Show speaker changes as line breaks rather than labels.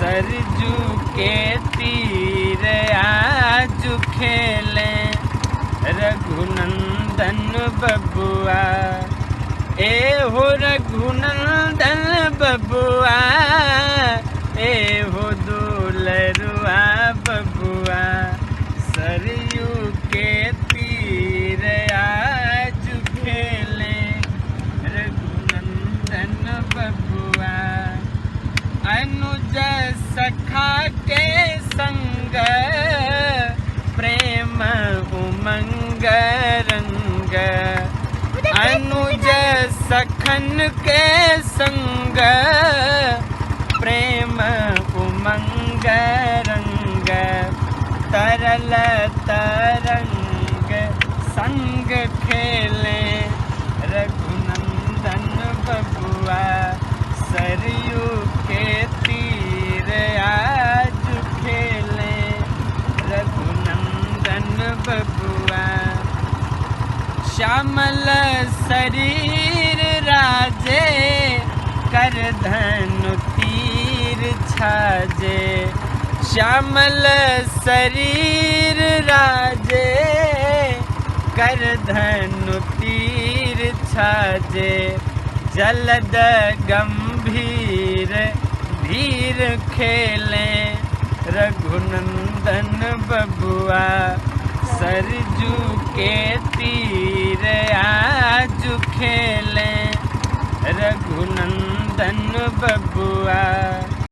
सरजू के तीर आज खेलें रघुनंदन बबुआ। ए हो रघुनंदन बबुआ, ए हो दुलरुआ बबुआ। सरयू के तीर आज खेलें रघुनंदन बबुआ। अनुज सखा के संग प्रेम उमंग रंग। अनुज सखन के संग प्रेम उमंग रंग। तरल तरंग संग खेलें रघुनंदन बबुआ। सरयू के तीर आज खेलें रघुनंदन बबुआ। श्यामल शरीर राजे कर धनु तीर छाजे। श्यामल शरीर राजे कर धनु तीर छाजे। जलद गंभीर धीर खेलें रघुनंदन बबुआ। सरजू के तीर आज खेलें रघुनंदन बबुआ।